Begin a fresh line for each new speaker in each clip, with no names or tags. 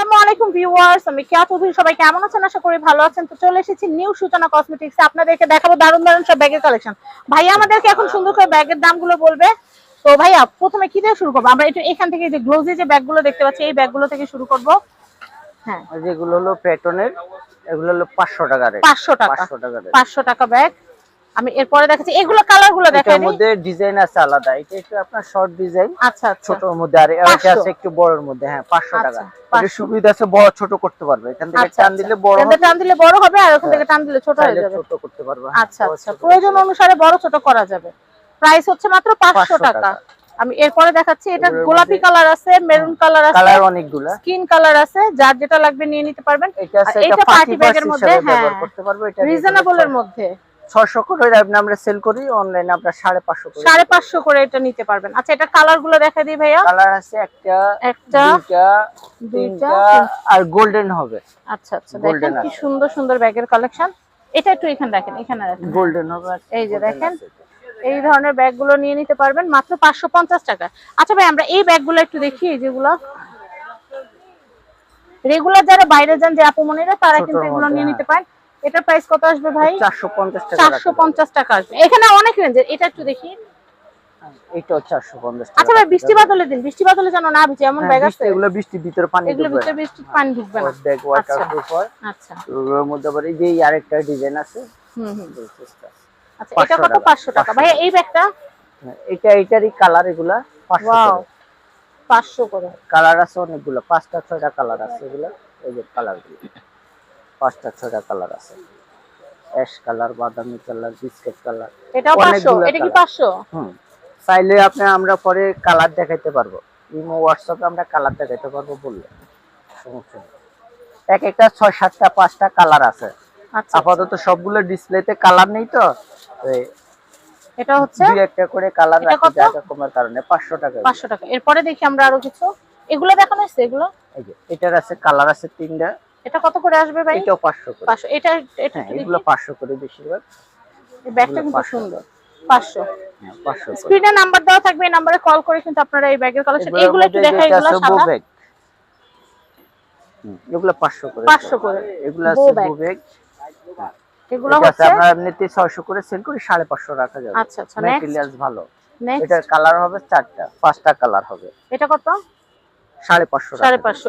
আসসালামু আলাইকুম ভিউয়ার্স, আমি কেয়া চৌধুরী। সবাই কেমন আছেন? আশা করি ভালো আছেন। তো চলে এসেছি নিউ সূচনা কসমেটিক্সে, আপনাদেরকে দেখাবো দারুণ দারুণ সব ব্যাগের কালেকশন। ভাইয়া আমাদেরকে এখন সুন্দর করে ব্যাগের দামগুলো বলবে। তো ভাইয়া প্রথমে কি দিয়ে শুরু করবো? আমরা একটু এখান থেকে যে গ্লোজি যে ব্যাগগুলো দেখতে পাচ্ছি, এই ব্যাগগুলো থেকে শুরু করব। হ্যাঁ,
যেগুলো হলো পেটনের, এগুলো হলো 500 টাকা রেট।
500 টাকা,
500 টাকা রেট।
500 টাকা ব্যাগ। আমি এরপরে দেখাচ্ছি, এগুলো কালারগুলো দেখাই
এর
দিই।
মধ্যে ডিজাইন আছে আলাদা, এটা একটু আপনার শর্ট ডিজাইন,
আচ্ছা আচ্ছা,
ছোটর মধ্যে, আর এটা আছে একটু বড়র মধ্যে। হ্যাঁ, 500 টাকা। এর সুবিধা আছে বড় ছোট করতে পারবে, এখান থেকে টান দিলে বড় হবে,
টান দিলে বড় হবে, আর ওখান থেকে টান দিলে ছোট হয়ে যাবে।
ছোট করতে পারবে।
আচ্ছা আচ্ছা, প্রয়োজন অনুসারে বড় ছোট করা যাবে। প্রাইস হচ্ছে মাত্র 500 টাকা। আমি এরপরে দেখাচ্ছি, এটা গোলাপি কালার আছে, মেরুন কালার আছে,
কালার অনেকগুলা,
স্কিন কালার আছে, যার যেটা লাগবে নিয়ে নিতে পারবেন। এটা পার্টি ব্যাগের মধ্যে, হ্যাঁ,
করতে পারবে। এটা
রিজনেবল এর মধ্যে
600 করে আমরা সেল করি, অনলাইনে আমরা 550 করে,
550 করে এটা নিতে পারবেন। আচ্ছা, এটা কালারগুলো দেখা দিই ভাইয়া।
কালার আছে একটা, দুইটা, আর গোল্ডেন হবে।
আচ্ছা আচ্ছা, দেখেন কি সুন্দর সুন্দর ব্যাগের কালেকশন। এটা একটু এখানে দেখেন, এখানে দেখেন
গোল্ডেন হবে।
এই যে দেখেন, এই ধরনের ব্যাগগুলো নিয়ে নিতে পারবেন মাত্র 550 টাকা। আচ্ছা ভাই, আমরা এই ব্যাগগুলো একটু দেখি, যেগুলো রেগুলার যারা বাইরে যান যে আপুমনিরা, তারা কিন্তু এগুলো নিয়ে নিতে পারেন। এটার প্রাইস কত আসবে ভাই?
450 টাকা।
450 টাকা আসবে। এখানে অনেক রেঞ্জের, এটা একটু দেখি।
এটাও 450 টাকা।
আচ্ছা ভাই, বৃষ্টি বাদলে দিন, বৃষ্টি বাদলে যেন না ভিজে এমন ব্যাগ আছে।
এগুলো বৃষ্টির ভিতরে পানি ঢুকবে,
এগুলো ভিতরে বৃষ্টির পানি ঢুকবে না।
ব্যাগ ওয়াটারপ্রুফ হয়।
আচ্ছা,
এগুলোর মধ্যে আবার এই যে আরেকটা ডিজাইন আছে।
আচ্ছা, এটা কত? 500 টাকা। ভাই এই ব্যাগটা,
এটারই কালার, এগুলা 500 টাকা।
500 করে
কালার আছে অনেকগুলো, 5টা 6টা কালার আছে। এগুলা এই যে কালারগুলো 5টা 6টা কালার আছে। অ্যাশ কালার, বাদামি কালার, বিস্কিট কালার।
এটাও 500। এটা কি 500?
চাইলে আমরা পরে কালার দেখাইতে পারবো, ইমো হোয়াটসঅ্যাপে আমরা কালার দেখাইতে পারবো বললে সমস্যা নেই। এক একটা 6-7টা 5টা কালার আছে। আপাতত সবগুলো ডিসপ্লেতে কালার নেই, তো
এটা হচ্ছে
দুই একটা করে কালার রাখি জায়গা কমার কারণে 500 টাকা।
500 টাকা। এরপরে দেখি আমরা আরো কিছু, এগুলো দেখানো হচ্ছে। এগুলো
এই যে এটার আছে কালার আছে 3টা।
এটা কত করে আসবে ভাই?
এটাও 500 করে।
500। এটা
এগুলো 500 করে বেশিরভাগ।
এই ব্যাগটা কিন্তু সুন্দর। 500।
হ্যাঁ, 500।
স্ক্রিনে নাম্বার দেওয়া থাকবে, এই নম্বরে কল করে কিন্তু আপনারা এই ব্যাগের কালেকশন, এগুলো একটু দেখাই। এগুলো সাদা
ব্যাগ, এগুলো 500 করে।
500 করে
এগুলো আছে ব্যাগ।
এগুলো হচ্ছে
আমরা এমনিতে 600 করে সেল করি, 550 রাখা যাবে।
আচ্ছা আচ্ছা,
ম্যাটেরিয়ালস ভালো।
নেক্সট,
এটার কালার হবে 4টা 5টা কালার হবে।
এটা কত?
550 টাকা।
550।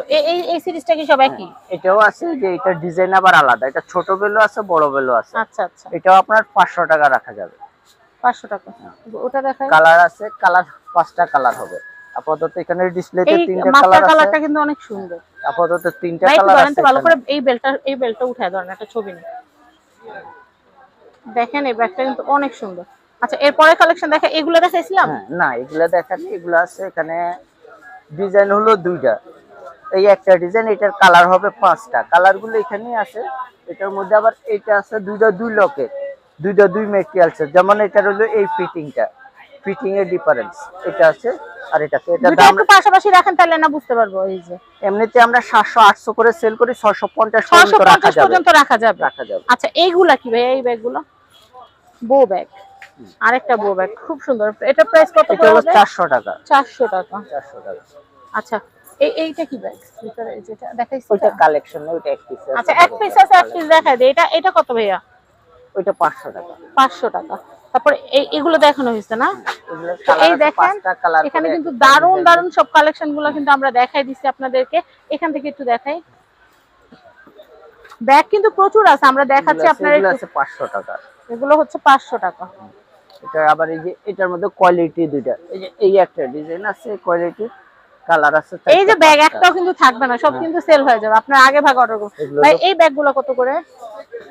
এই সিরিজটা কি সব একই?
এটাও আছে, যে এটা ডিজাইন আবার আলাদা, এটা ছোট বেলও আছে, বড় বেলও আছে।
আচ্ছা আচ্ছা,
এটাও আপনার 500 টাকা রাখা যাবে।
500 টাকা। ওটা দেখাই।
কালার আছে, কালার 5টা কালার হবে। আপাতত এখানে ডিসপ্লেতে 3টা কালার আছে।
কালারটা কিন্তু অনেক সুন্দর।
আপাতত 3টা
ভাই
কালার
একটু
আছে।
ভালো করে এই বেলটা উঠায় ধরেন, একটা ছবি নিন। দেখেন এই ব্যাগটা কিন্তু অনেক সুন্দর। আচ্ছা, এরপরে কালেকশন দেখা, এগুলো দেখাইছিলাম
না, এগুলা দেখানি। এগুলো আছে এখানে, ডিজাইন হলো 2টা। এই একটা ডিজাইন, এটার কালার হবে 5টা। কালারগুলো এখানে আছে। এটার মধ্যে আবার এটা আছে 2টা 2 লকের, 2টা 2 ম্যাটেরিয়ালস। যেমন এটার হলো এই ফিটিং এর ডিফারেন্স এটা আছে, আর এটা দাম
একটু পাশাপাশি রাখেন, তাহলে না বুঝতে পারবো। এই যে
এমনিতে আমরা 700 800 করে সেল করি, 650
পর্যন্ত রাখা যাবে। আচ্ছা, এইগুলা কি ভাই? এই ব্যাগগুলো বো ব্যাগ, আরেকটা বো ব্যাগ খুব সুন্দর। এটা প্রাইস কত করে?
400 টাকা।
400 টাকা।
400 টাকা।
আচ্ছা, এইটা কি ব্যাগ? যেটা দেখাইছি
ওইটা কালেকশন, ওইটা এক পিস।
আচ্ছা, এক পিস আছে, এক পিস দেখাই দে। এটা কত ভাইয়া?
ওইটা 500 টাকা।
500 টাকা। তারপর এগুলো দেখানো হয়েছে না? এই দেখেন, এখানে কিন্তু দারুন দারুন সব কালেকশন গুলো কিন্তু আমরা দেখাই দিচ্ছি আপনাদেরকে। এখান থেকে একটু দেখাই, ব্যাগ কিন্তু প্রচুর আছে, আমরা দেখাচ্ছি আপনাদের।
এগুলো আছে 500 টাকা।
এগুলো হচ্ছে 500 টাকা।
এটা আবার এই যে এটার মধ্যে কোয়ালিটি 2টা, এই যে এই একটা ডিজাইন আছে, কোয়ালিটি কালার আছে।
এই যে ব্যাগ একটাও কিন্তু থাকবে না, সব কিন্তু সেল হয়ে যাবে। আপনারা আগে ভাগ অর্ডার করুন। ভাই এই ব্যাগগুলো কত করে?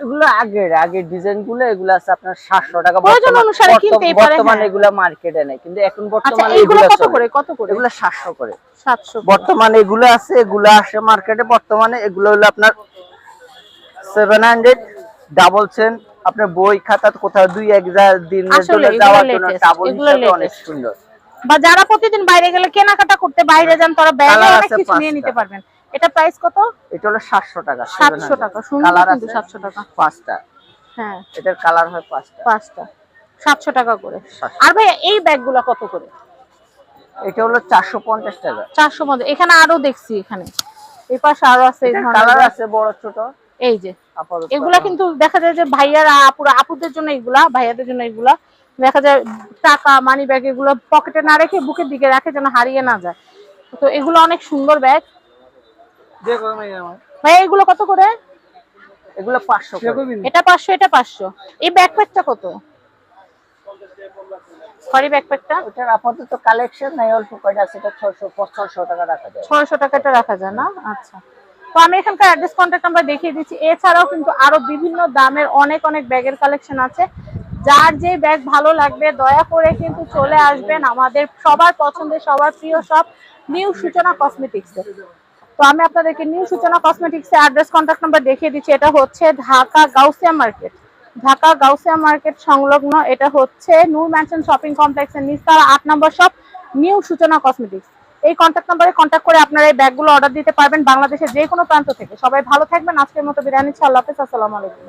এগুলো আগের ডিজাইনগুলো, এগুলো আছে আপনার 700 টাকা।
প্রয়োজন অনুসারে কিনতেই পারেন।
বর্তমানে এগুলো মার্কেটে নেই, কিন্তু এখন বর্তমানে
এগুলো কত করে?
এগুলো 700 করে।
700
বর্তমানে এগুলো আছে, এগুলো আসে মার্কেটে বর্তমানে। এগুলো হলো আপনার 700 ডাবল চেন। আপনার বই খাতা কোথাও 2-1 দিনের জন্য যাওয়ার জন্য ডাবল হিসেবে অনেক সুন্দর।
বা যারা প্রতিদিন বাইরে গেলে কেনাকাটা করতে বাইরে যান, তারা ব্যাগে অনেক কিছু নিয়ে নিতে পারবেন। এটা প্রাইস কত?
এটা হলো 700 টাকা।
700 টাকা। সুন্দর কিন্তু 700 টাকা।
5টা।
হ্যাঁ,
এটার কালার হয় 5টা।
5টা 700 টাকা করে। আর ভাই এই ব্যাগগুলো কত করে?
এটা হলো 450 টাকা।
450। এখানে আরো দেখছি, এখানে এই পাশে আরো আছে এই ধরনের
কালার
ব্যাগ।
আছে বড় ছোট
এই যে
আপাতত
এগুলা কিন্তু দেখা যায় যে ভাইয়ারা আপুরা আপুদের জন্য এগুলা, ভাইয়াদের জন্য এগুলা দেখা যায় টাকা মানি ব্যাগ এগুলো পকেটে না রেখে বুকের দিকে রাখে যেন হারিয়ে না যায়। তো এগুলো অনেক সুন্দর ব্যাগ। ভাইয়া এগুলো কত করে?
এগুলো 500 করে।
এটা 500 এটা 500। এই ব্যাকপ্যাকটা কত? সরি ব্যাকপ্যাকটা
ওটার আপাতত কালেকশন নাই, অল্প কয়টা আছে, এটা 600 টাকা রাখা যায়।
600 টাকাটা রাখা যায় না? আচ্ছা। তো আমি এখানকার অ্যাড্রেস কন্ট্যাক্ট নাম্বার দেখিয়ে দিচ্ছি। এছাড়াও কিন্তু আরো বিভিন্ন দামের অনেক অনেক ব্যাগের কালেকশন আছে। যার যে ব্যাগ ভালো লাগবে দয়া করে কিন্তু চলে আসবেন আমাদের সবার পছন্দের সবার প্রিয় শপ নিউ সূচনা কসমেটিক্স। তো আমি আপনাদেরকে নিউ সূচনা কসমেটিক্স এর অ্যাড্রেস কন্ট্যাক্ট নাম্বার দেখিয়ে দিচ্ছি। এটা হচ্ছে ঢাকা গাউসিয়া মার্কেট, ঢাকা গাউসিয়া মার্কেট সংলগ্ন। এটা হচ্ছে নূর ম্যানশন শপিং কমপ্লেক্সের নিচতলা 8 নম্বর শপ নিউ সূচনা কসমেটিক্স। এই কন্ট্যাক্ট নাম্বারে কন্ট্যাক্ট করে আপনারা এই ব্যাগগুলো অর্ডার দিতে পারবেন বাংলাদেশের যে কোনো প্রান্ত থেকে। সবাই ভালো থাকবেন, আজকের মতো বিদায় নিচ্ছি। আল্লাহ হাফেজ, আসসালামু আলাইকুম।